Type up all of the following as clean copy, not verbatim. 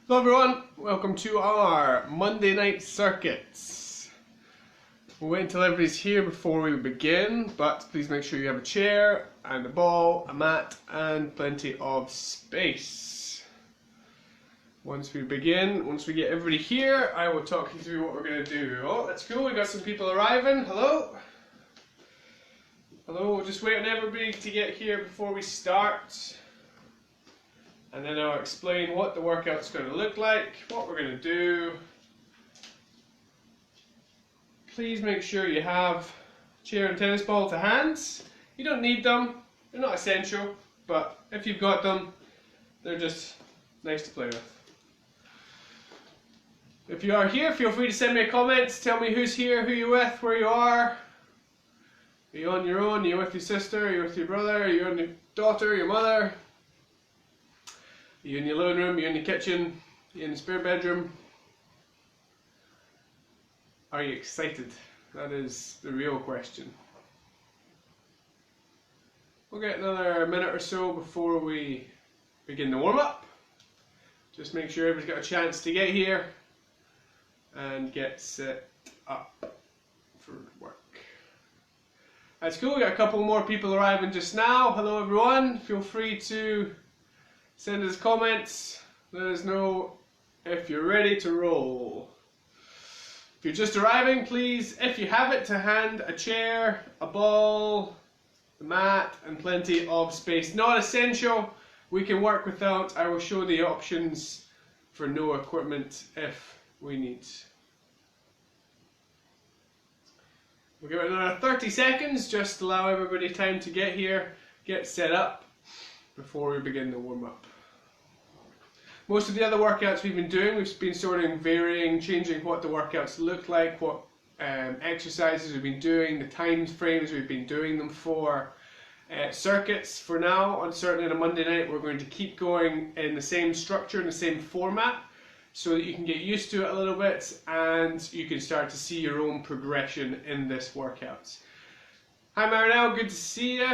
Hello everyone, welcome to our Monday night circuits. We'll wait until everybody's here before we begin, but please make sure you have a chair and a ball, a mat and plenty of space. Once we get everybody here, I will talk you through what we're going to do. Oh, that's cool, we got some people arriving. Hello. Hello, we'll just wait on everybody to get here before we start. And then I'll explain what the workout's going to look like, what we're going to do. Please make sure you have a chair and tennis ball to hand. You don't need them, they're not essential, but if you've got them, they're just nice to play with. If you are here, feel free to send me a comment, tell me who's here, who you're with, where you are. Are you on your own? Are you with your sister? Are you with your brother? Are you on your daughter, your mother? Are you in your living room? Are you in the kitchen? Are you in the spare bedroom? Are you excited? That is the real question. We'll get another minute or so before we begin the warm-up. Just make sure everybody's got a chance to get here and get set up for work. That's cool, we got a couple more people arriving just now. Hello everyone, feel free to send us comments, let us know if you're ready to roll. If you're just arriving, please, if you have it to hand, a chair, a ball, a mat and plenty of space. Not essential, we can work without. I will show the options for no equipment if we need. We'll give it another 30 seconds, just to allow everybody time to get here, get set up before we begin the warm-up. Most of the other workouts we've been doing, we've been sort of varying, changing what the workouts look like, what exercises we've been doing, the time frames we've been doing them for. Circuits for now, certainly on a Monday night, we're going to keep going in the same structure, in the same format, so that you can get used to it a little bit and you can start to see your own progression in this workout. Hi Marinelle, good to see you.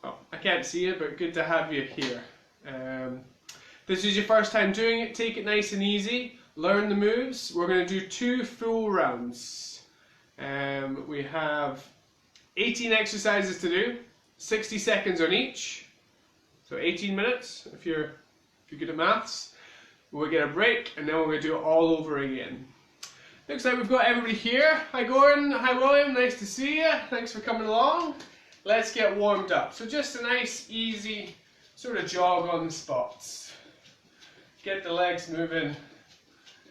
Oh, I can't see you, but good to have you here. This is your first time doing it, take it nice and easy, learn the moves. We're going to do 2 full rounds. We have 18 exercises to do, 60 seconds on each, so 18 minutes if you're good at maths. We'll get a break and then we're going to do it all over again. Looks like we've got everybody here. Hi Gordon, hi William, nice to see you, thanks for coming along. Let's get warmed up. So just a nice, easy sort of jog on the spots. Get the legs moving,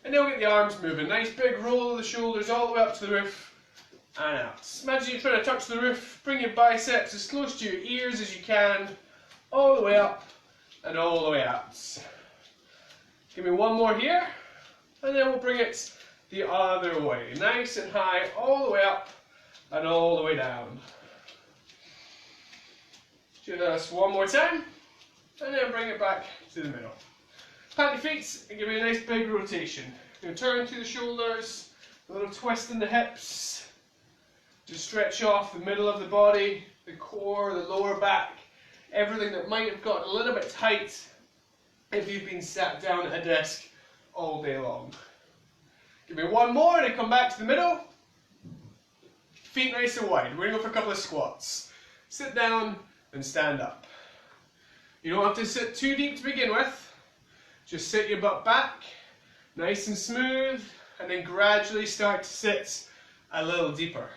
and then we'll get the arms moving. Nice big roll of the shoulders all the way up to the roof and out. Imagine you're trying to touch the roof. Bring your biceps as close to your ears as you can, all the way up and all the way out. Give me one more here, and then we'll bring it the other way. Nice and high, all the way up and all the way down. Just one more time, and then bring it back to the middle. Plant your feet and give me a nice big rotation. You're going to turn to the shoulders, a little twist in the hips. Just stretch off the middle of the body, the core, the lower back, everything that might have gotten a little bit tight if you've been sat down at a desk all day long. Give me one more and then come back to the middle. Feet nice and wide. We're going to go for a couple of squats. Sit down and stand up. You don't have to sit too deep to begin with. Just sit your butt back, nice and smooth, and then gradually start to sit a little deeper.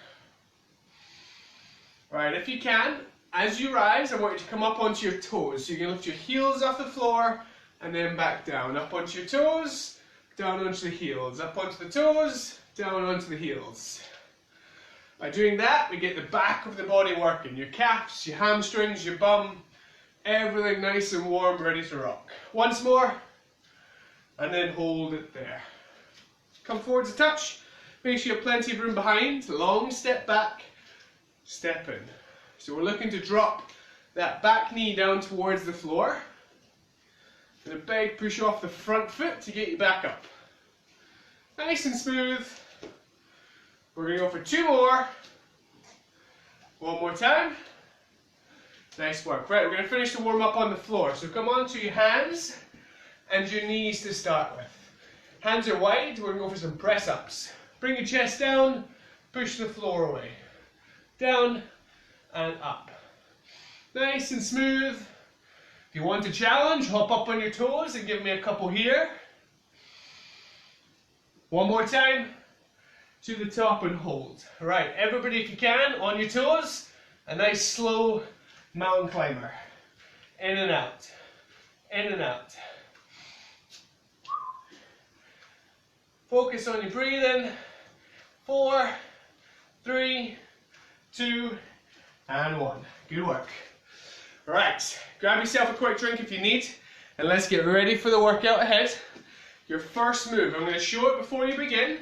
Right, if you can, as you rise, I want you to come up onto your toes. So you can lift your heels off the floor and then back down. Up onto your toes, down onto the heels. Up onto the toes, down onto the heels. By doing that, we get the back of the body working. Your calves, your hamstrings, your bum, everything nice and warm, ready to rock. Once more, and then hold it there. Come forwards a touch. Make sure you have plenty of room behind. Long step back, step in. So we're looking to drop that back knee down towards the floor. And a big push off the front foot to get you back up. Nice and smooth. We're going to go for 2 more. One more time. Nice work. Right, we're going to finish the warm up on the floor. So come onto your hands and your knees to start with. Hands are wide, we're going to go for some press-ups. Bring your chest down, push the floor away. Down and up. Nice and smooth. If you want a challenge, hop up on your toes and give me a couple here. One more time. To the top and hold. Right, everybody if you can, on your toes. A nice slow mountain climber. In and out. In and out. Focus on your breathing. 4, 3, 2, and 1. Good work. Right, grab yourself a quick drink if you need, and let's get ready for the workout ahead. Your first move, I'm going to show it before you begin.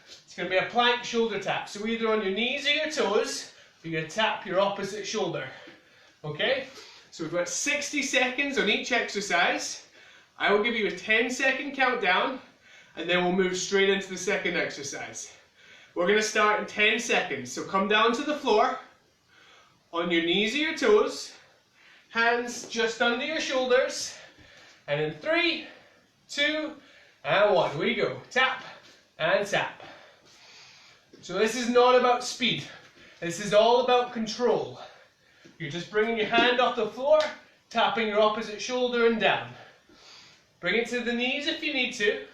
It's going to be a plank shoulder tap. So either on your knees or your toes, you're going to tap your opposite shoulder. Okay? So we've got 60 seconds on each exercise. I will give you a 10-second countdown, and then we'll move straight into the second exercise. We're going to start in 10 seconds. So come down to the floor, on your knees or your toes, hands just under your shoulders, and in 3, 2, and 1, we go. Tap and tap. So this is not about speed. This is all about control. You're just bringing your hand off the floor, tapping your opposite shoulder and down. Bring it to the knees if you need to.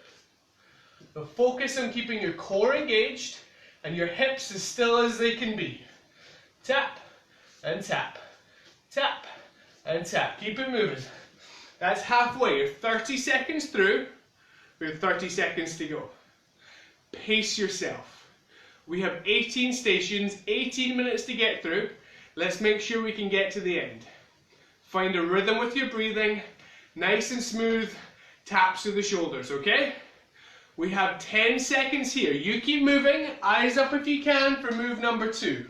But focus on keeping your core engaged and your hips as still as they can be. Tap and tap. Tap and tap. Keep it moving. That's halfway. You're 30 seconds through. We have 30 seconds to go. Pace yourself. We have 18 stations, 18 minutes to get through. Let's make sure we can get to the end. Find a rhythm with your breathing. Nice and smooth taps to the shoulders, okay? We have 10 seconds here. You keep moving. Eyes up if you can for move number 2.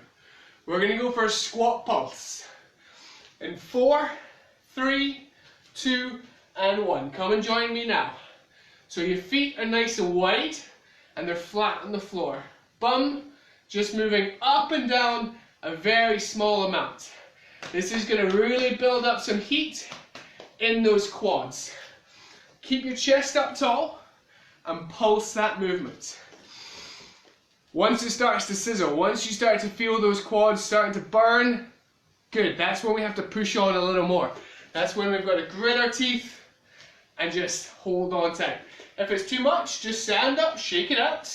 We're going to go for a squat pulse. In 4, 3, 2, and 1. Come and join me now. So your feet are nice and wide and they're flat on the floor. Bum just moving up and down a very small amount. This is going to really build up some heat in those quads. Keep your chest up tall and pulse that movement. Once it starts to sizzle, once you start to feel those quads starting to burn, good, that's when we have to push on a little more. That's when we've got to grit our teeth and just hold on tight. If it's too much, just stand up, shake it out,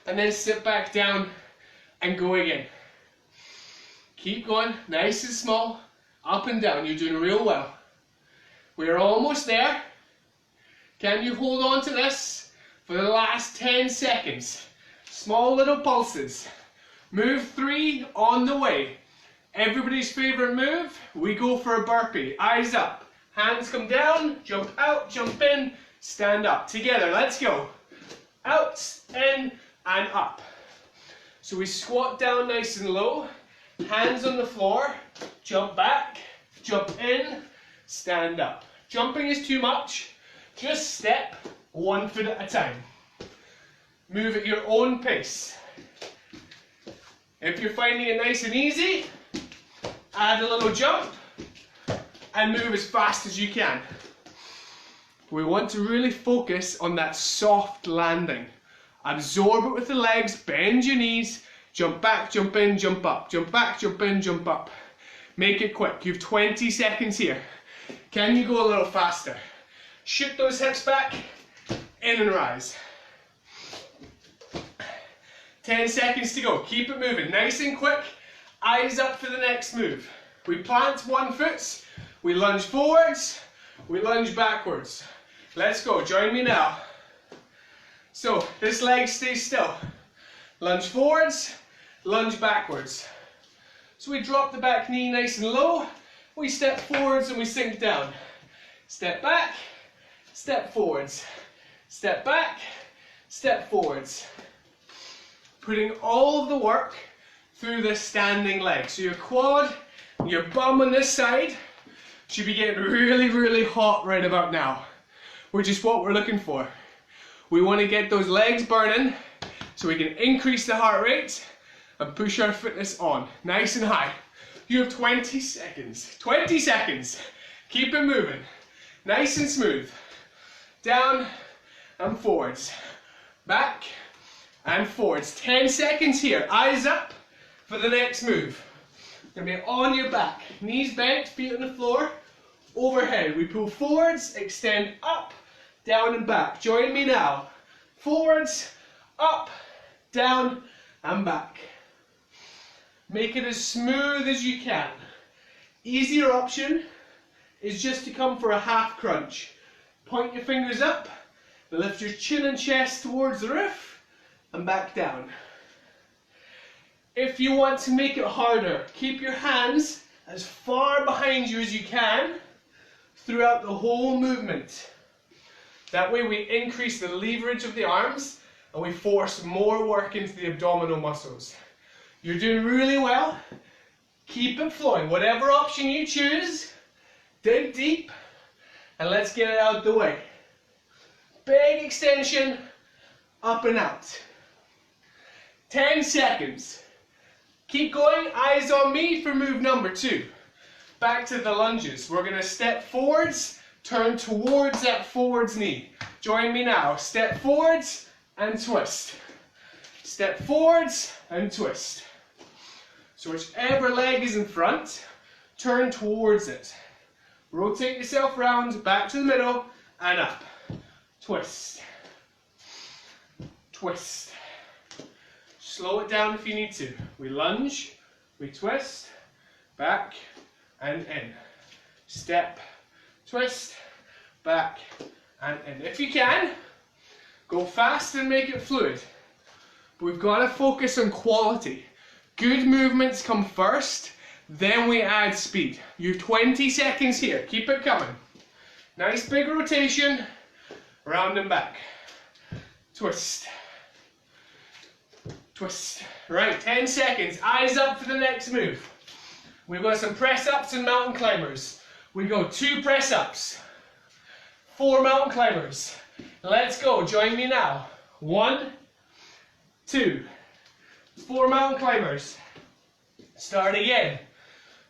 and then sit back down and go again. Keep going, nice and small, up and down. You're doing real well. We're almost there. Can you hold on to this for the last 10 seconds? Small little pulses. Move 3 on the way. Everybody's favorite move, we go for a burpee. Eyes up, hands come down, jump out, jump in, stand up. Together, let's go. Out, in, and up. So we squat down nice and low, hands on the floor, jump back, jump in, stand up. Jumping is too much, just step 1 foot at a time. Move at your own pace. If you're finding it nice and easy, add a little jump and move as fast as you can. We want to really focus on that soft landing. Absorb it with the legs, bend your knees, jump back, jump in, jump up. Jump back, jump in, jump up. Make it quick. You have 20 seconds here. Can you go a little faster? Shoot those hips back, in and rise. 10 seconds to go. Keep it moving. Nice and quick. Eyes up for the next move. We plant 1 foot. We lunge forwards. We lunge backwards. Let's go. Join me now. So this leg stays still. Lunge forwards. Lunge backwards. So we drop the back knee nice and low. We step forwards and we sink down. Step back. Step forwards. Step back. Step forwards. Putting all of the work through this standing leg. So your quad, your bum on this side should be getting really, really hot right about now, which is what we're looking for. We want to get those legs burning so we can increase the heart rate and push our fitness on nice and high. You have 20 seconds. 20 seconds. Keep it moving. Nice and smooth. Down and forwards. Back and forwards. 10 seconds here. Eyes up for the next move. You're going to be on your back. Knees bent, feet on the floor. Overhead. We pull forwards, extend up, down and back. Join me now. Forwards, up, down and back. Make it as smooth as you can. Easier option is just to come for a half crunch. Point your fingers up, lift your chin and chest towards the roof, and back down. If you want to make it harder, keep your hands as far behind you as you can throughout the whole movement. That way we increase the leverage of the arms and we force more work into the abdominal muscles. You're doing really well. Keep it flowing. Whatever option you choose, dig deep and let's get it out of the way. Big extension, up and out. 10 seconds. Keep going, eyes on me for move number 2. Back to the lunges. We're going to step forwards, turn towards that forwards knee. Join me now. Step forwards and twist. Step forwards and twist. So whichever leg is in front, turn towards it. Rotate yourself round, back to the middle, and up. Twist. Twist. Slow it down if you need to. We lunge, we twist, back and in. Step, twist, back and in. If you can, go fast and make it fluid. But we've got to focus on quality. Good movements come first, then we add speed. You're 20 seconds here. Keep it coming. Nice big rotation. Round and back. Twist. Twist. Right, 10 seconds. Eyes up for the next move. We've got some press ups and mountain climbers. We go 2 press ups. 4 mountain climbers. Let's go. Join me now. 1, 2. 4 mountain climbers. Start again.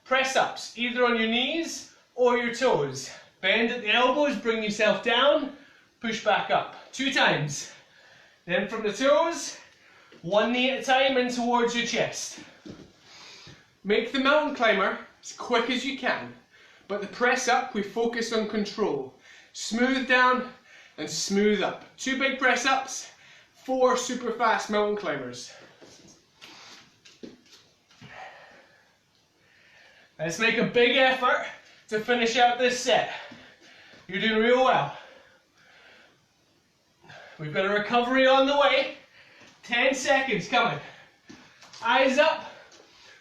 Press ups, either on your knees or your toes. Bend at the elbows, bring yourself down, push back up. 2 times. Then from the toes, 1 knee at a time in towards your chest. Make the mountain climber as quick as you can, but the press up, we focus on control. Smooth down and smooth up. 2 big press ups, 4 super fast mountain climbers. Let's make a big effort to finish out this set. You're doing real well. We've got a recovery on the way. 10 seconds coming. Eyes up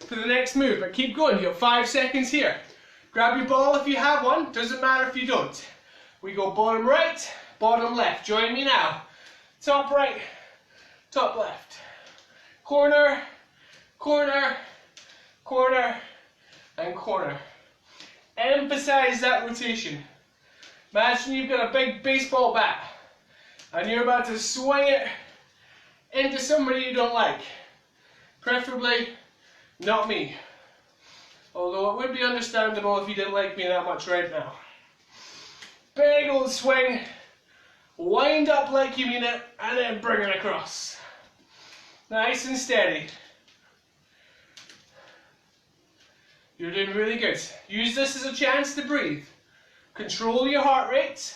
for the next move, but keep going. You've got 5 seconds here. Grab your ball if you have one. Doesn't matter if you don't. We go bottom right, bottom left. Join me now. Top right, top left. Corner, corner, corner, and corner. Emphasize that rotation. Imagine you've got a big baseball bat and you're about to swing it into somebody you don't like. Preferably not me. Although it would be understandable if you didn't like me that much right now. Big old swing, wind up like you mean it, and then bring it across. Nice and steady. You're doing really good. Use this as a chance to breathe. Control your heart rate.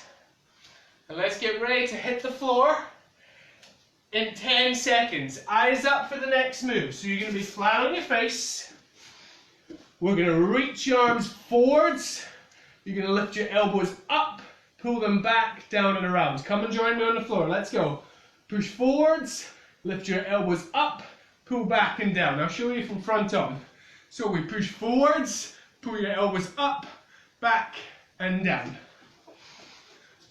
And let's get ready to hit the floor in 10 seconds. Eyes up for the next move. So you're going to be flat on your face. We're going to reach your arms forwards. You're going to lift your elbows up, pull them back, down and around. Come and join me on the floor. Let's go. Push forwards, lift your elbows up, pull back and down. I'll show you from front on. So we push forwards, pull your elbows up, back and down.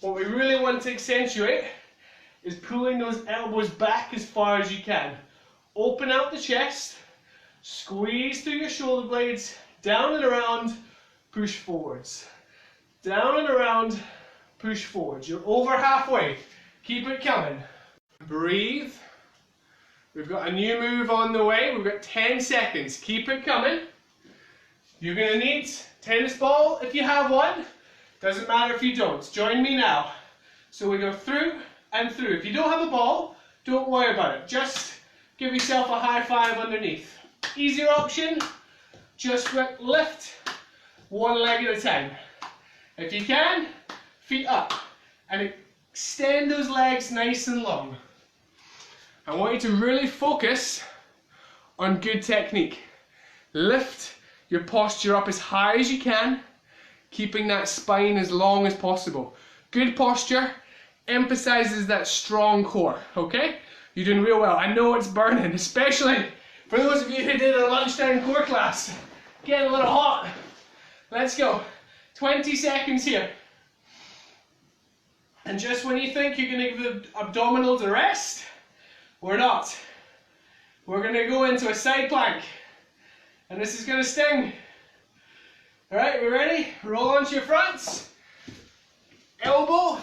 What we really want to accentuate is pulling those elbows back as far as you can. Open out the chest, squeeze through your shoulder blades, down and around, push forwards. Down and around, push forwards. You're over halfway. Keep it coming. Breathe. We've got a new move on the way. We've got 10 seconds. Keep it coming. You're going to need tennis ball if you have one. Doesn't matter if you don't. Join me now. So we go through, and through. If you don't have a ball, don't worry about it. Just give yourself a high five underneath. Easier option, just lift one leg at a time. If you can, feet up and extend those legs nice and long. I want you to really focus on good technique. Lift your posture up as high as you can, keeping that spine as long as possible. Good posture emphasizes that strong core, okay? You're doing real well. I know it's burning, especially for those of you who did a lunchtime core class. Getting a little hot. Let's go. 20 seconds here. And just when you think you're going to give the abdominals a rest, we're not. We're going to go into a side plank. And this is going to sting. Alright, we ready? Roll onto your fronts. Elbow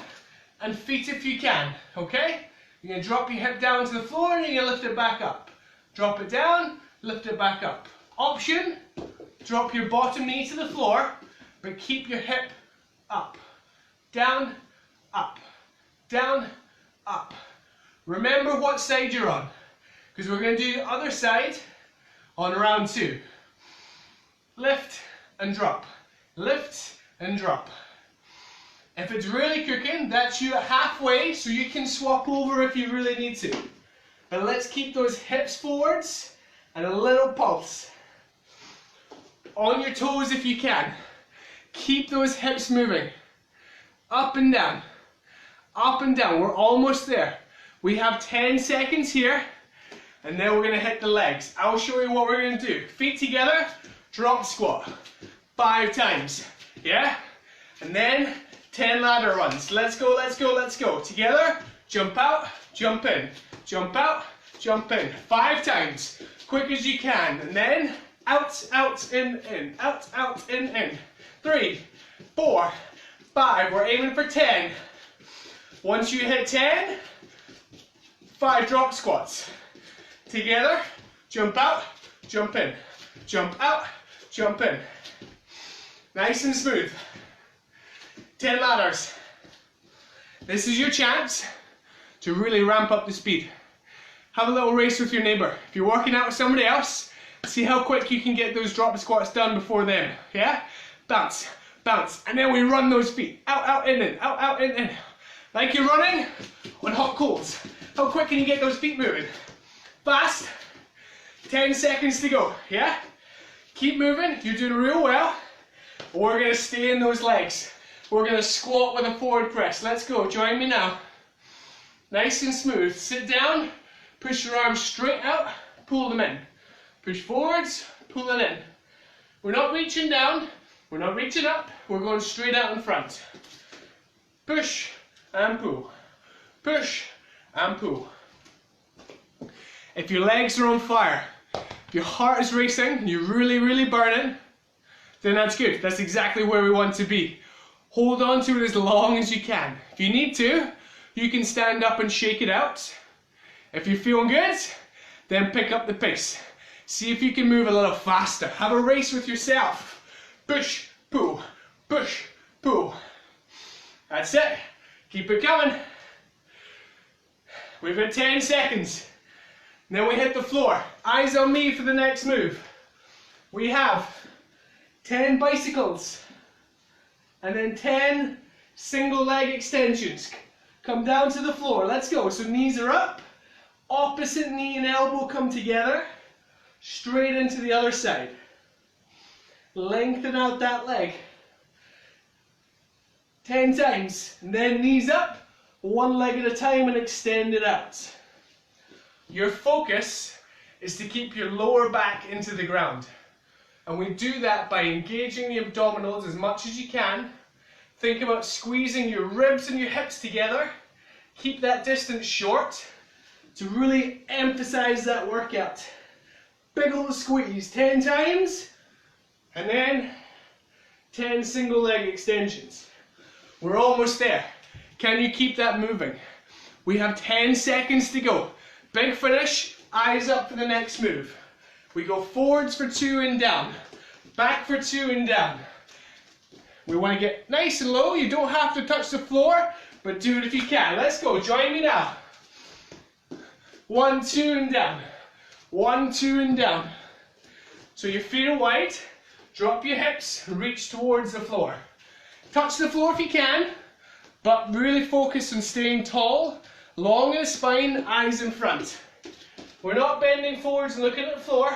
and feet if you can. Okay? You're going to drop your hip down to the floor and you're going to lift it back up. Drop it down, lift it back up. Option, drop your bottom knee to the floor, but keep your hip up. Down, up. Down, up. Remember what side you're on, because we're going to do the other side on round 2. Lift and drop. Lift and drop. If it's really cooking, that's you at halfway, so you can swap over if you really need to. But let's keep those hips forwards and a little pulse. On your toes if you can. Keep those hips moving. Up and down. Up and down. We're almost there. We have 10 seconds here, and then we're going to hit the legs. I'll show you what we're going to do. Feet together, drop squat. 5 times. Yeah? And then 10 ladder runs. Let's go, let's go, let's go. Together, jump out, jump in. Jump out, jump in. 5 times. Quick as you can. And then out, out, in, in. Out, out, in. 3, 4, 5. We're aiming for 10. Once you hit 10, 5 drop squats. Together, jump out, jump in. Jump out, jump in. Nice and smooth. 10 ladders. This is your chance to really ramp up the speed. Have a little race with your neighbour. If you're working out with somebody else, see how quick you can get those drop squats done before them. Yeah? Bounce, bounce. And then we run those feet. Out, out, in. Out, out, in. Like you're running on hot coals. How quick can you get those feet moving? Fast. 10 seconds to go. Yeah? Keep moving. You're doing real well. We're going to stay in those legs. We're going to squat with a forward press. Let's go. Join me now. Nice and smooth. Sit down. Push your arms straight out. Pull them in. Push forwards. Pull it in. We're not reaching down. We're not reaching up. We're going straight out in front. Push and pull. Push and pull. If your legs are on fire, if your heart is racing, and you're really, really burning, then that's good. That's exactly where we want to be. Hold on to it as long as you can. If you need to, you can stand up and shake it out. If you're feeling good, then pick up the pace. See if you can move a little faster. Have a race with yourself. Push, pull, push, pull. That's it. Keep it coming. We've got 10 seconds. Then we hit the floor. Eyes on me for the next move. We have 10 bicycles. And then 10 single leg extensions. Come down to the floor. Let's go. So knees are up. Opposite knee and elbow come together. Straight into the other side. Lengthen out that leg. 10 times. And then knees up. One leg at a time and extend it out. Your focus is to keep your lower back into the ground. And we do that by engaging the abdominals as much as you can. Think about squeezing your ribs and your hips together. Keep that distance short to really emphasize that workout. Big ol' squeeze 10 times and then 10 single leg extensions. We're almost there. Can you keep that moving? We have 10 seconds to go. Big finish, eyes up for the next move. We go forwards for 2 and down. Back for 2 and down. We want to get nice and low. You don't have to touch the floor, but do it if you can. Let's go, join me now. 1, 2 and down. 1, 2 and down. So your feet are wide, drop your hips, reach towards the floor. Touch the floor if you can, but really focus on staying tall, long in the spine, eyes in front. We're not bending forwards and looking at the floor.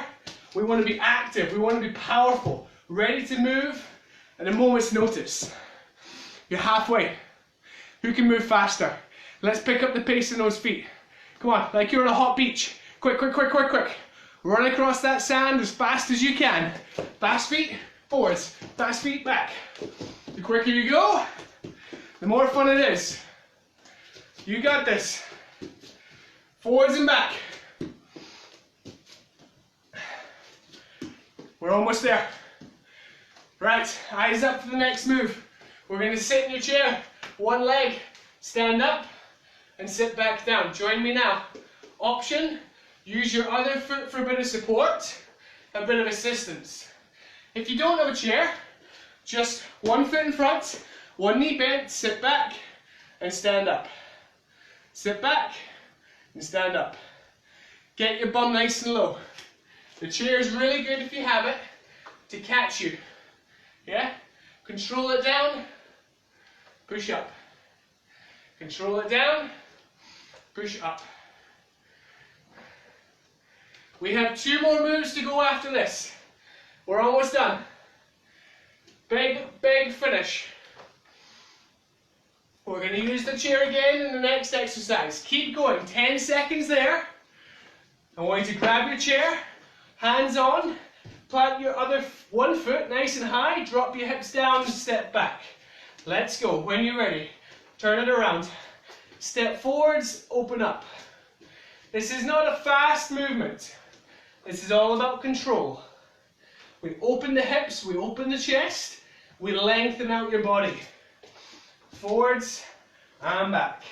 We want to be active, we want to be powerful, ready to move at a moment's notice. You're halfway. Who can move faster? Let's pick up the pace in those feet. Come on, like you're on a hot beach. Quick, quick, quick, quick, quick. Run across that sand as fast as you can. Fast feet, forwards. Fast feet, back. The quicker you go, the more fun it is. You got this. Forwards and back. We're almost there. Right, eyes up for the next move. We're going to sit in your chair, one leg, stand up, and sit back down. Join me now. Option, use your other foot for a bit of support, a bit of assistance. If you don't have a chair, just one foot in front, one knee bent, sit back, and stand up. Sit back, and stand up. Get your bum nice and low. The chair is really good if you have it, to catch you. Yeah? Control it down, push up. Control it down, push up. We have 2 more moves to go after this. We're almost done. Big, big finish. We're going to use the chair again in the next exercise. Keep going, 10 seconds there. I want you to grab your chair, hands on, plant your other one foot nice and high, drop your hips down and step back. Let's go. When you're ready, turn it around. Step forwards, open up. This is not a fast movement. This is all about control. We open the hips, we open the chest, we lengthen out your body. Forwards and back.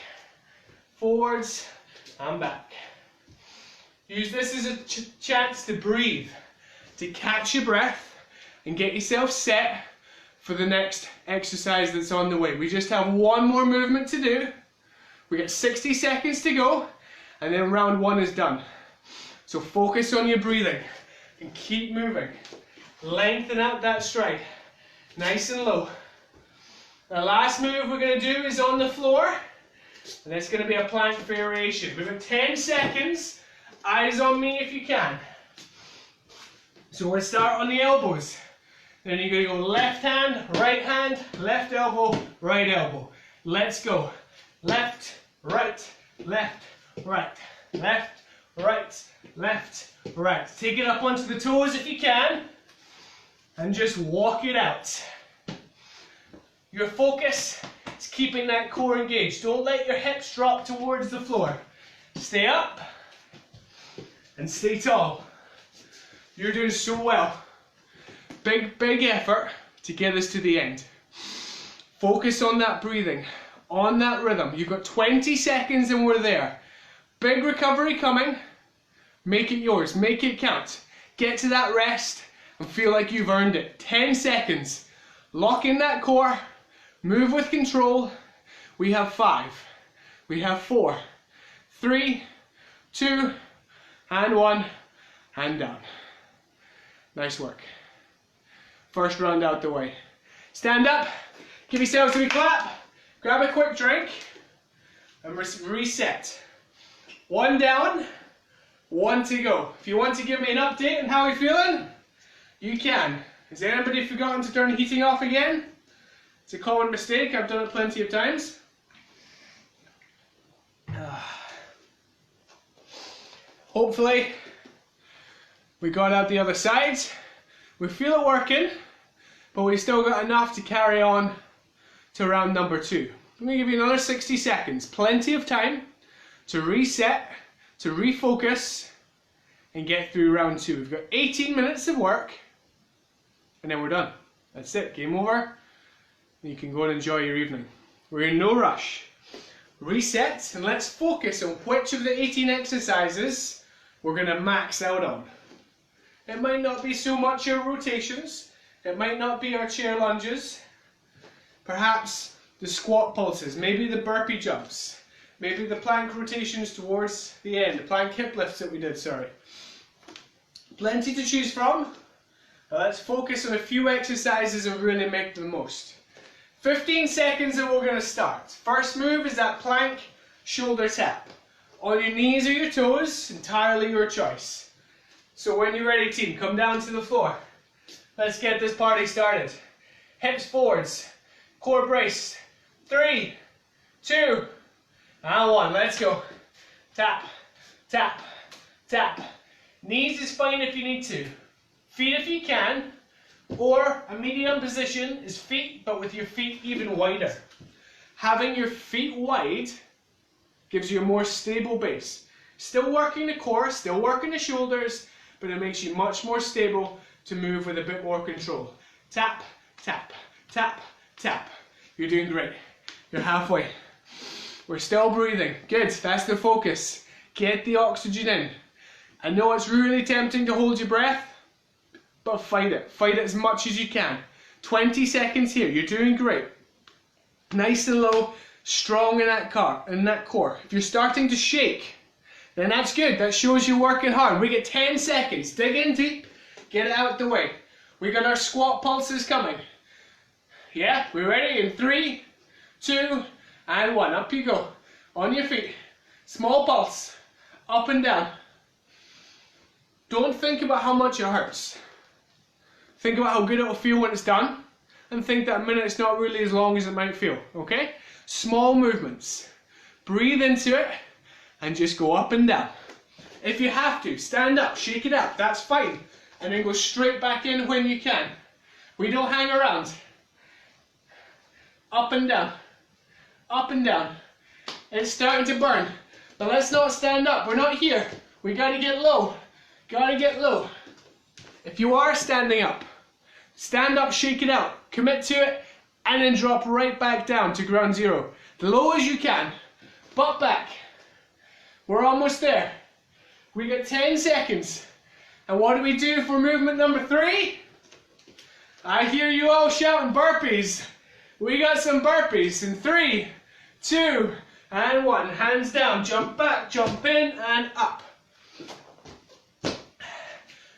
Forwards and back. Use this as a chance to breathe, to catch your breath and get yourself set for the next exercise that's on the way. We just have one more movement to do. We got 60 seconds to go and then round 1 is done. So focus on your breathing and keep moving. Lengthen out that stride, nice and low. The last move we're going to do is on the floor, and it's going to be a plank variation. We've got 10 seconds, eyes on me if you can. So we'll start on the elbows. Then you're going to go left hand, left elbow, right elbow. Let's go. Left, right, left, right, left, right, left, right. Take it up onto the toes if you can, and just walk it out. Your focus is keeping that core engaged. Don't let your hips drop towards the floor. Stay up and stay tall. You're doing so well. Big, big effort to get us to the end. Focus on that breathing, on that rhythm. You've got 20 seconds and we're there. Big recovery coming. Make it yours. Make it count. Get to that rest and feel like you've earned it. 10 seconds. Lock in that core. Move with control. We have 5. We have 4. 3, 2, and 1. And down. Nice work. First round out the way. Stand up. Give yourselves a wee clap. Grab a quick drink. And reset. 1 down. 1 to go. If you want to give me an update on how you're feeling, you can. Has anybody forgotten to turn the heating off again? It's a common mistake. I've done it plenty of times. Hopefully, we got out the other side. We feel it working, but we still got enough to carry on to round number 2. I'm going to give you another 60 seconds. Plenty of time to reset, to refocus, and get through round 2. We've got 18 minutes of work, and then we're done. That's it. Game over. And you can go and enjoy your evening. We're in no rush. Reset, and let's focus on which of the 18 exercises we're going to max out on. It might not be so much our rotations. It might not be our chair lunges. Perhaps the squat pulses, maybe the burpee jumps, maybe the plank rotations towards the end, the plank hip lifts that we did, sorry. Plenty to choose from. Now let's focus on a few exercises and really make the most. 15 seconds and we're going to start. First move is that plank shoulder tap. On your knees or your toes, entirely your choice. So when you're ready, team, come down to the floor. Let's get this party started. Hips forwards, core braced. 3, 2, and 1. Let's go. Tap, tap, tap. Knees is fine if you need to. Feet if you can. Or a medium position is feet, but with your feet even wider. Having your feet wide gives you a more stable base. Still working the core, still working the shoulders, but it makes you much more stable to move with a bit more control. Tap, tap, tap, tap. You're doing great. You're halfway. We're still breathing. Good, that's the focus. Get the oxygen in. I know it's really tempting to hold your breath, but fight it. Fight it as much as you can. 20 seconds here. You're doing great. Nice and low, strong in that core. If you're starting to shake, then that's good. That shows you're working hard. We get 10 seconds. Dig in deep. Get it out the way. We got our squat pulses coming. Yeah, we're ready in 3, 2, and 1. Up you go. On your feet. Small pulse. Up and down. Don't think about how much it hurts. Think about how good it will feel when it's done, and think that a minute's not really as long as it might feel, okay? Small movements. Breathe into it, and just go up and down. If you have to, stand up, shake it out, that's fine. And then go straight back in when you can. We don't hang around. Up and down. Up and down. It's starting to burn, but let's not stand up, we're not here. We gotta get low. Gotta get low. If you are standing up, stand up, shake it out, commit to it, and then drop right back down to ground zero. The low as you can, butt back. We're almost there. We got 10 seconds. And what do we do for movement number 3? I hear you all shouting burpees. We got some burpees in 3, 2, and 1. Hands down, jump back, jump in, and up.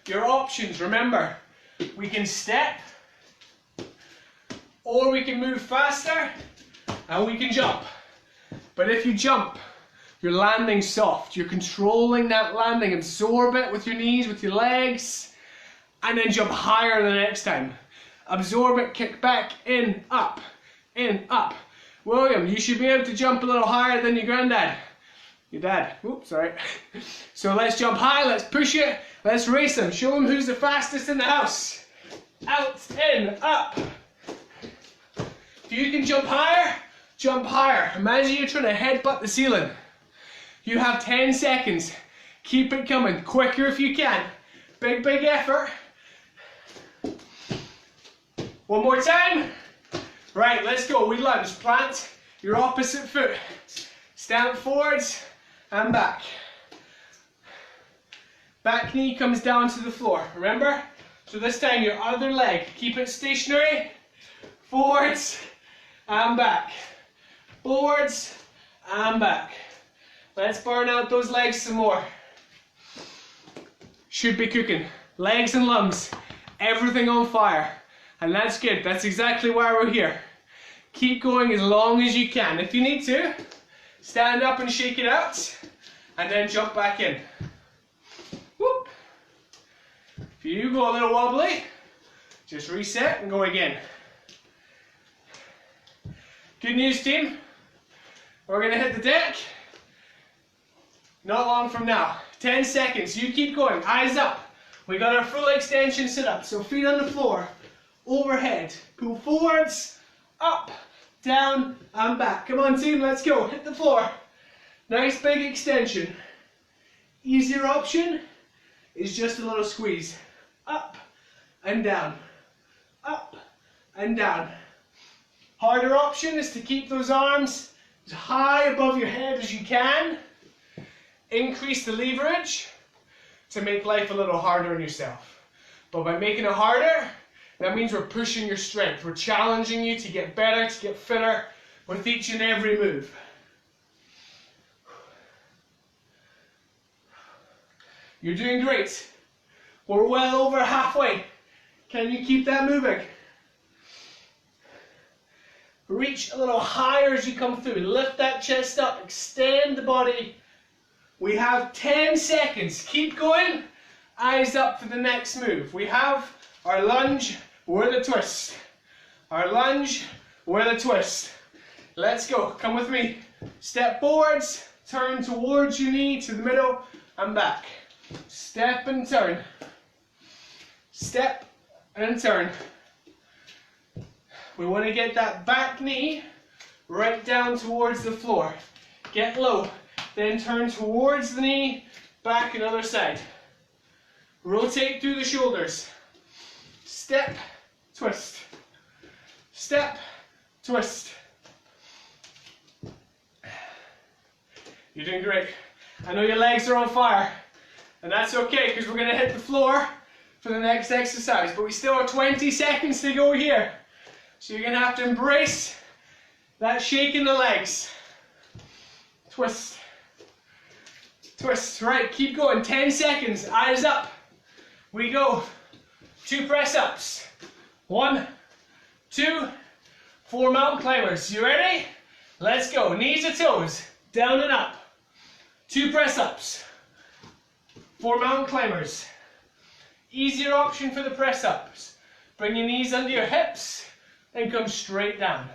Your options, remember, we can step, or we can move faster, and we can jump. But if you jump, you're landing soft. You're controlling that landing. Absorb it with your knees, with your legs, and then jump higher the next time. Absorb it, kick back, in, up, in, up. William, you should be able to jump a little higher than your granddad. Your dad. Oops, sorry. So let's jump high, let's push it, let's race them. Show them who's the fastest in the house. Out, in, up. If you can jump higher, jump higher. Imagine you're trying to headbutt the ceiling. You have 10 seconds. Keep it coming. Quicker if you can. Big, big effort. One more time. Right, let's go. We lunge. Plant your opposite foot. Stamp forwards and back. Back knee comes down to the floor. Remember? So this time your other leg. Keep it stationary. Forwards and back. Forwards and back. Let's burn out those legs some more. Should be cooking. Legs and lungs. Everything on fire. And that's good. That's exactly why we're here. Keep going as long as you can. If you need to, stand up and shake it out. And then jump back in. Whoop. If you go a little wobbly, just reset and go again. Good news, team. We're going to hit the deck. Not long from now. 10 seconds. You keep going. Eyes up. We got our full extension sit up. So feet on the floor. Overhead. Pull forwards. Up. Down. And back. Come on, team. Let's go. Hit the floor. Nice big extension. Easier option is just a little squeeze. Up and down. Up and down. Harder option is to keep those arms as high above your head as you can. Increase the leverage to make life a little harder on yourself. But by making it harder, that means we're pushing your strength. We're challenging you to get better, to get fitter, with each and every move. You're doing great. We're well over halfway. Can you keep that moving? Reach a little higher as you come through. Lift that chest up. Extend the body. We have 10 seconds. Keep going. Eyes up for the next move. We have our lunge or the twist. Our lunge or the twist. Let's go. Come with me. Step forwards. Turn towards your knee to the middle and back. Step and turn. Step and turn. We want to get that back knee right down towards the floor. Get low. Then turn towards the knee, back and other side. Rotate through the shoulders. Step, twist. Step, twist. You're doing great. I know your legs are on fire. And that's okay, because we're going to hit the floor for the next exercise. But we still have 20 seconds to go here. So you're going to have to embrace that shake in the legs. Twist. Twist. Right, keep going. 10 seconds. Eyes up. We go. 2 press-ups. 1, 2, 4 mountain climbers. You ready? Let's go. Knees to toes. Down and up. 2 press-ups. 4 mountain climbers. Easier option for the press-ups. Bring your knees under your hips and come straight down.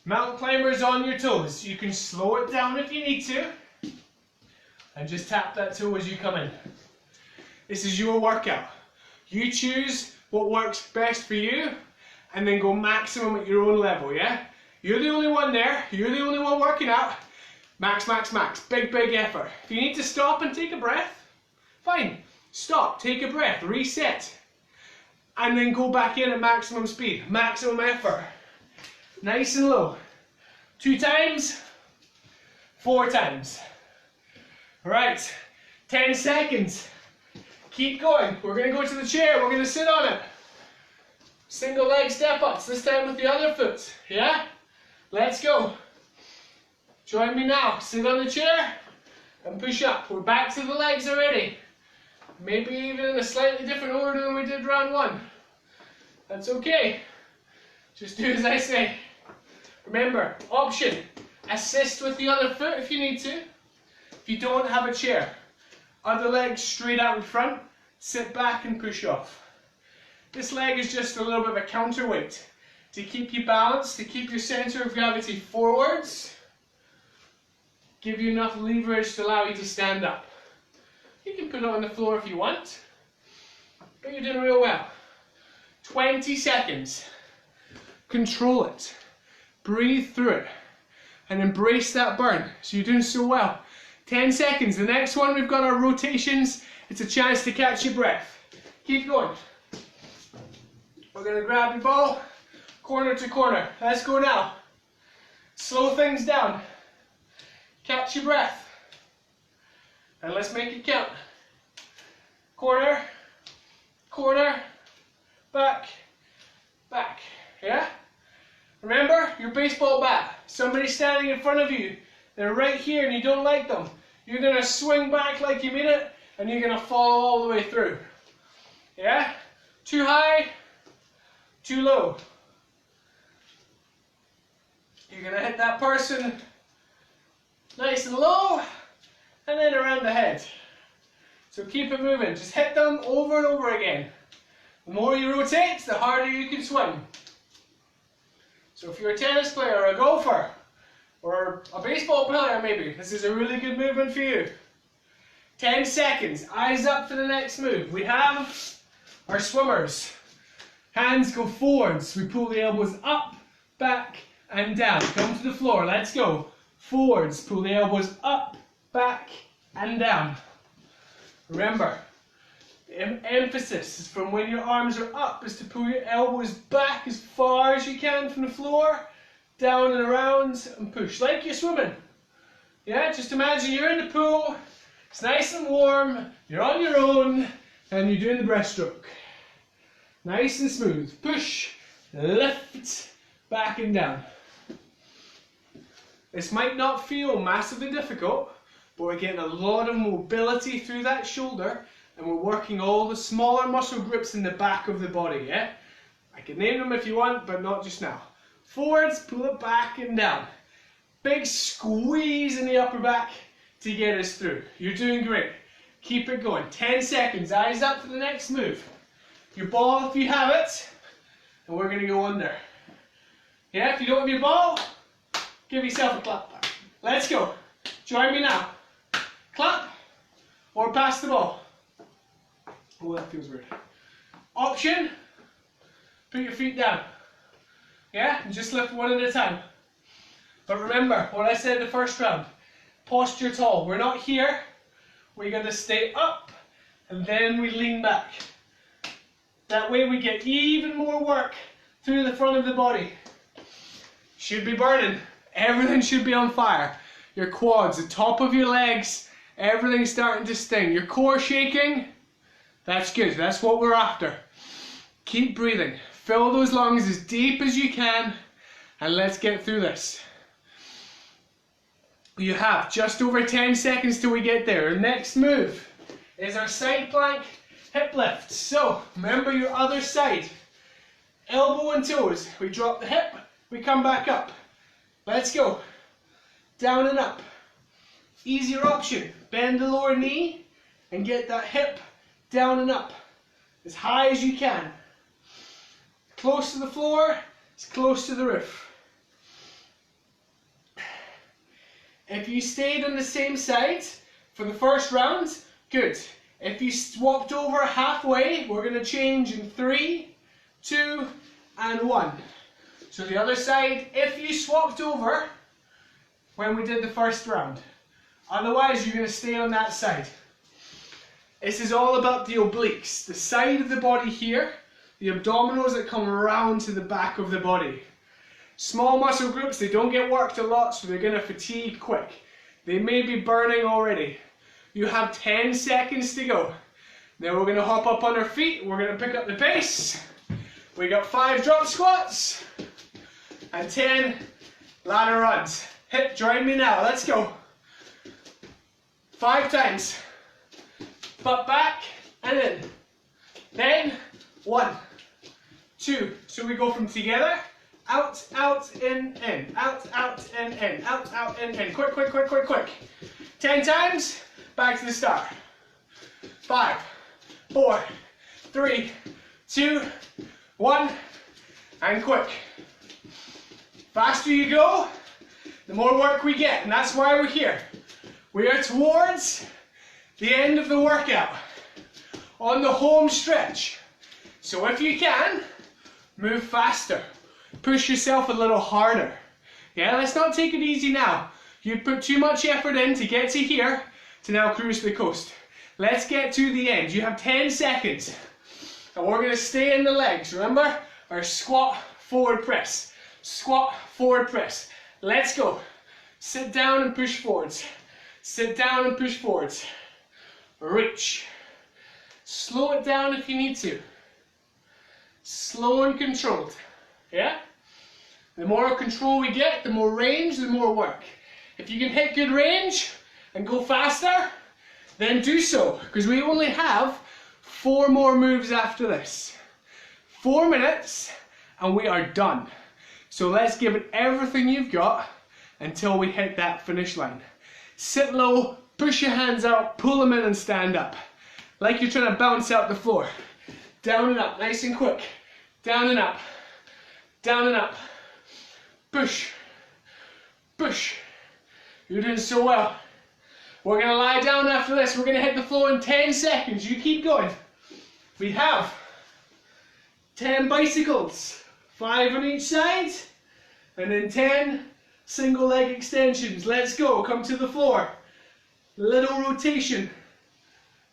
Mountain climbers on your toes. You can slow it down if you need to. And just tap that toe as you come in. This is your workout. You choose what works best for you and then go maximum at your own level, yeah? You're the only one there. You're the only one working out. Max, max, max. Big, big effort. If you need to stop and take a breath, fine. Stop, take a breath, reset. And then go back in at maximum speed, maximum effort. Nice and low. 2 times, 4 times. Right, 10 seconds. Keep going. We're going to go to the chair. We're going to sit on it. Single leg step ups, this time with the other foot. Yeah? Let's go. Join me now. Sit on the chair and push up. We're back to the legs already. Maybe even in a slightly different order than we did round 1. That's okay. Just do as I say. Remember, option, assist with the other foot if you need to. If you don't have a chair, other leg straight out in front, sit back and push off. This leg is just a little bit of a counterweight to keep you balanced, to keep your center of gravity forwards, give you enough leverage to allow you to stand up. You can put it on the floor if you want, but you're doing real well. 20 seconds. Control it. Breathe through it. And embrace that burn. So you're doing so well. 10 seconds. The next one, we've got our rotations. It's a chance to catch your breath. Keep going. We're going to grab your ball, corner to corner. Let's go now. Slow things down. Catch your breath. And let's make it count. Corner, corner, back, back. Yeah? Remember, your baseball bat. Somebody's standing in front of you. They're right here and you don't like them. You're going to swing back like you mean it and you're going to fall all the way through. Yeah? Too high, too low. You're going to hit that person nice and low and then around the head. So keep it moving. Just hit them over and over again. The more you rotate, the harder you can swing. So if you're a tennis player or a golfer, or a baseball player maybe, this is a really good movement for you. 10 seconds, eyes up for the next move. We have our swimmers. Hands go forwards, we pull the elbows up, back and down. Come to the floor, let's go. Forwards, pull the elbows up, back and down. Remember, the emphasis is from when your arms are up is to pull your elbows back as far as you can from the floor, down and around and push, like you're swimming. Yeah, just imagine you're in the pool, it's nice and warm, you're on your own, and you're doing the breaststroke. Nice and smooth. Push, lift, back and down. This might not feel massively difficult, but we're getting a lot of mobility through that shoulder, and we're working all the smaller muscle groups in the back of the body, yeah? I can name them if you want, but not just now. Forwards, pull it back and down. Big squeeze in the upper back to get us through. You're doing great. Keep it going. 10 seconds. Eyes up for the next move. Your ball if you have it, and we're going to go under. Yeah, if you don't have your ball, give yourself a clap. Let's go. Join me now. Clap or pass the ball. Oh, that feels weird. Option, put your feet down. Yeah, and just lift one at a time. But remember what I said in the first round. Posture tall. We're not here. We're going to stay up and then we lean back. That way we get even more work through the front of the body. Should be burning. Everything should be on fire. Your quads, the top of your legs, everything's starting to sting. Your core shaking. That's good. That's what we're after. Keep breathing. Fill those lungs as deep as you can, and let's get through this. You have just over 10 seconds till we get there. Our next move is our side plank hip lift. So remember your other side. Elbow and toes. We drop the hip, we come back up. Let's go. Down and up. Easier option. Bend the lower knee and get that hip down and up as high as you can. Close to the floor, as close to the roof. If you stayed on the same side for the first round, good. If you swapped over halfway, we're going to change in 3, 2, and 1. So the other side, if you swapped over when we did the first round. Otherwise, you're going to stay on that side. This is all about the obliques, the side of the body here, the abdominals that come around to the back of the body. Small muscle groups, they don't get worked a lot, so they're going to fatigue quick. They may be burning already. You have 10 seconds to go. Then we're going to hop up on our feet, we're going to pick up the pace. We got 5 drop squats and 10 ladder runs. Hip, join me now, let's go. 5 times. Butt back and in. Then 1, 2. So we go from together, out, out, in, out, out, in, out, out, in. Quick, quick, quick, quick, quick. 10 times, back to the start. 5, 4, 3, 2, 1, and quick. Faster you go, the more work we get, and that's why we're here. We are towards the end of the workout, on the home stretch. So if you can, move faster. Push yourself a little harder. Yeah, let's not take it easy now. You put too much effort in to get to here, to now cruise the coast. Let's get to the end. You have 10 seconds. And we're going to stay in the legs. Remember? Our squat, forward press. Squat, forward press. Let's go. Sit down and push forwards. Sit down and push forwards. Reach. Slow it down if you need to. Slow and controlled. Yeah? The more control we get, the more range, the more work. If you can hit good range and go faster, then do so. Because we only have 4 more moves after this. 4 minutes and we are done. So let's give it everything you've got until we hit that finish line. Sit low, push your hands out, pull them in and stand up. Like you're trying to bounce out the floor. Down and up, nice and quick. Down and up. Down and up. Push. Push. You're doing so well. We're going to lie down after this. We're going to hit the floor in 10 seconds. You keep going. We have 10 bicycles. 5 on each side. And then 10 single leg extensions. Let's go. Come to the floor. Little rotation.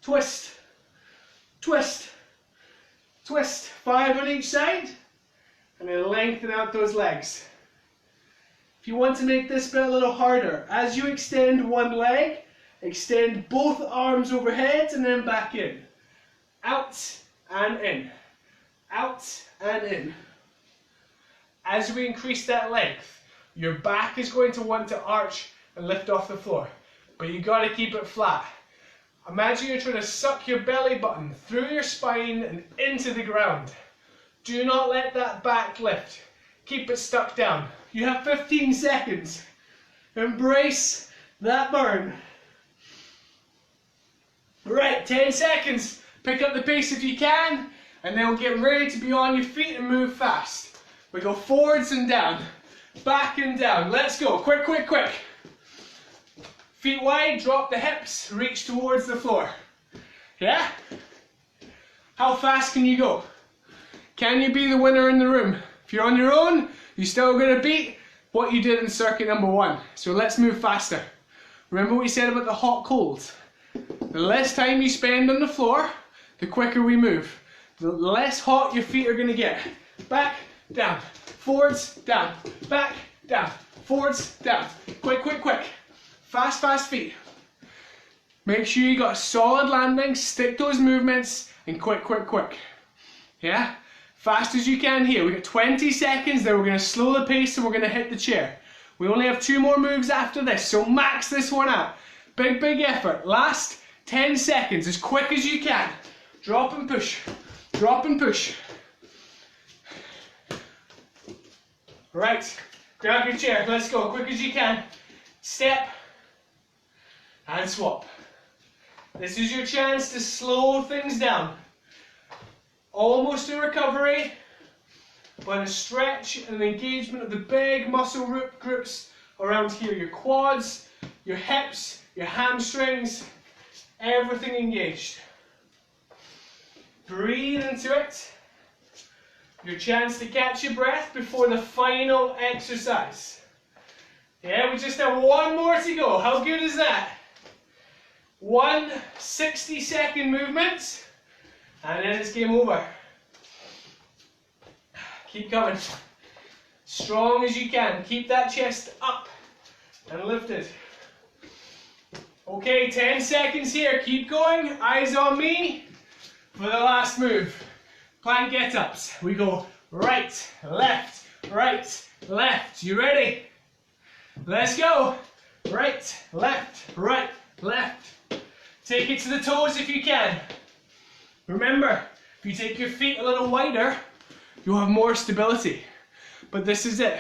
Twist. Twist. Twist. 5 on each side. And then lengthen out those legs. If you want to make this bit a little harder, as you extend one leg, extend both arms overhead and then back in. Out and in. Out and in. As we increase that length, Your back is going to want to arch and lift off the floor, but you got to keep it flat. Imagine you're trying to suck your belly button through your spine and into the ground. Do not let that back lift. Keep it stuck down. You have 15 seconds. Embrace that burn. Right, 10 seconds. Pick up the pace if you can, and then we'll get ready to be on your feet and move fast. We go forwards and down, back and down. Let's go. Quick, quick, quick. Feet wide, drop the hips, reach towards the floor. Yeah? How fast can you go? Can you be the winner in the room? If you're on your own, you're still going to beat what you did in circuit number 1. So let's move faster. Remember what we said about the hot cold? The less time you spend on the floor, the quicker we move. The less hot your feet are going to get. Back, down, forwards, down, back, down, forwards, down. Quick, quick, quick. Fast, fast feet. Make sure you got a solid landing, stick those movements, and quick, quick, quick. Yeah? Fast as you can here. We've got 20 seconds, then we're going to slow the pace and we're going to hit the chair. We only have 2 more moves after this, so max this one out. Big, big effort. Last 10 seconds, as quick as you can. Drop and push. Drop and push. Right, grab your chair. Let's go, quick as you can. Step and swap. This is your chance to slow things down. Almost a recovery, but a stretch and an engagement of the big muscle groups around here. Your quads, your hips, your hamstrings, everything engaged. Breathe into it. Your chance to catch your breath before the final exercise. Yeah, we just have 1 more to go. How good is that? 1 60-second movement, and then it's game over. Keep coming. Strong as you can. Keep that chest up and lifted. Okay, 10 seconds here. Keep going. Eyes on me for the last move. Plank get-ups. We go right, left, right, left. You ready? Let's go. Right, left, right, left. Take it to the toes if you can. Remember, if you take your feet a little wider, you'll have more stability. But this is it.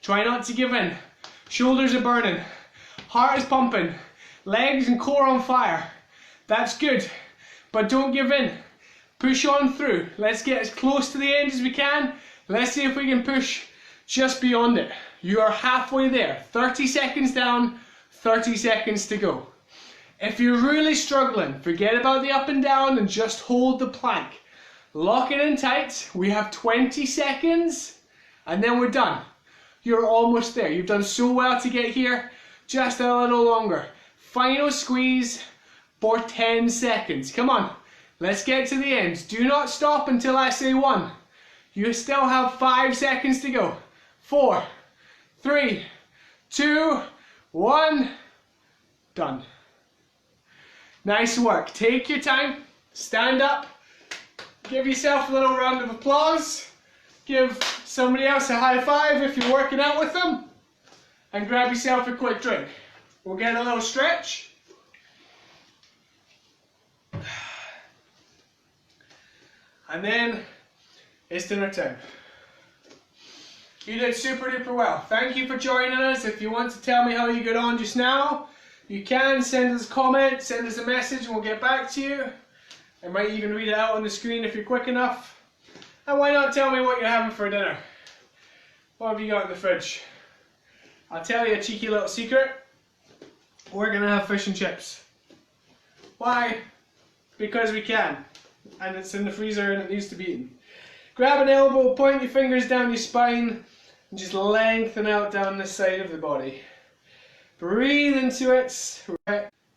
Try not to give in. Shoulders are burning. Heart is pumping. Legs and core on fire. That's good. But don't give in. Push on through. Let's get as close to the end as we can. Let's see if we can push just beyond it. You are halfway there. 30 seconds down, 30 seconds to go. If you're really struggling, forget about the up and down and just hold the plank. Lock it in tight. We have 20 seconds and then we're done. You're almost there. You've done so well to get here. Just a little longer. Final squeeze for 10 seconds. Come on. Let's get to the end. Do not stop until I say 1. You still have 5 seconds to go. 4, 3, 2, 1. Done. Nice work. Take your time. Stand up. Give yourself a little round of applause. Give somebody else a high five if you're working out with them. And grab yourself a quick drink. We'll get a little stretch. And then it's dinner time. You did super duper well. Thank you for joining us. If you want to tell me how you got on just now, you can send us a comment, send us a message, and we'll get back to you. I might even read it out on the screen if you're quick enough. And why not tell me what you're having for dinner? What have you got in the fridge? I'll tell you a cheeky little secret. We're going to have fish and chips. Why? Because we can. And it's in the freezer and it needs to be eaten. Grab an elbow, point your fingers down your spine, and just lengthen out down this side of the body. Breathe into it.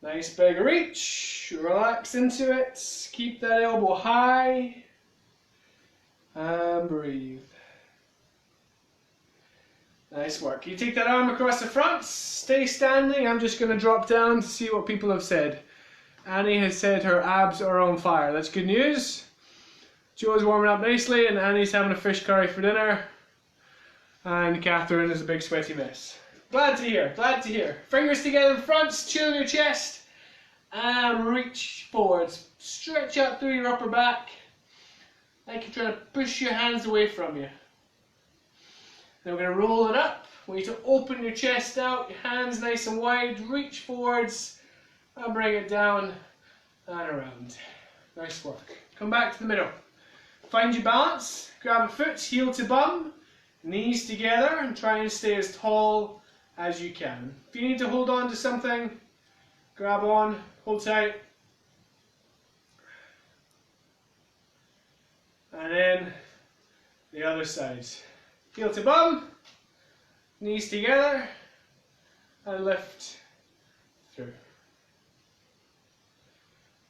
Nice big reach. Relax into it. Keep that elbow high. And breathe. Nice work. You take that arm across the front. Stay standing. I'm just going to drop down to see what people have said. Annie has said her abs are on fire. That's good news. Joe's warming up nicely and Annie's having a fish curry for dinner. And Catherine is a big sweaty mess. Glad to hear, glad to hear. Fingers together in front, chill your chest, and reach forwards. Stretch out through your upper back, like you're trying to push your hands away from you. Then we're going to roll it up. We need to open your chest out, your hands nice and wide, reach forwards, and bring it down and around. Nice work. Come back to the middle. Find your balance, grab a foot, heel to bum, knees together, and try and stay as tall as you can. If you need to hold on to something, grab on, hold tight. And then the other side. Heel to bum, knees together, and lift through.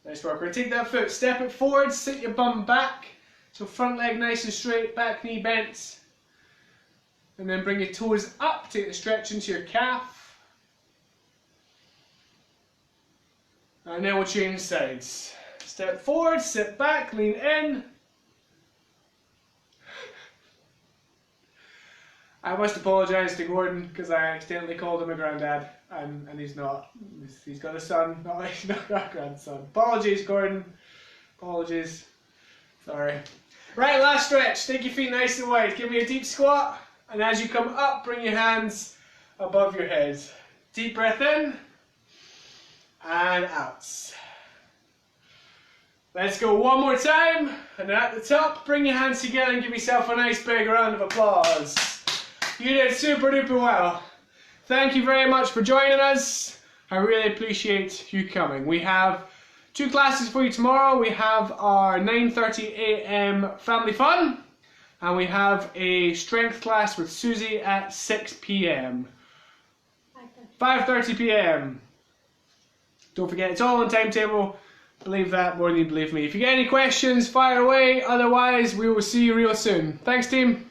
Nice work. We're going to take that foot, step it forward, sit your bum back. So front leg nice and straight, back knee bent. And then bring your toes up, take the stretch into your calf. And then we'll change sides. Step forward, sit back, lean in. I must apologise to Gordon because I accidentally called him a granddad, and he's not. He's got a son, not a grandson. Apologies, Gordon. Apologies. Sorry. Right, last stretch. Take your feet nice and wide. Give me a deep squat, and as you come up, bring your hands above your head. Deep breath in and out. Let's go one more time, and at the top, bring your hands together and give yourself a nice big round of applause. You did super duper well. Thank you very much for joining us. I really appreciate you coming. We have 2 classes for you tomorrow. We have our 9:30 AM family fun, and we have a strength class with Susie at 6 PM. 5:30 PM. Don't forget, it's all on timetable. Believe that more than you believe me. If you get any questions, fire away. Otherwise, we will see you real soon. Thanks, team.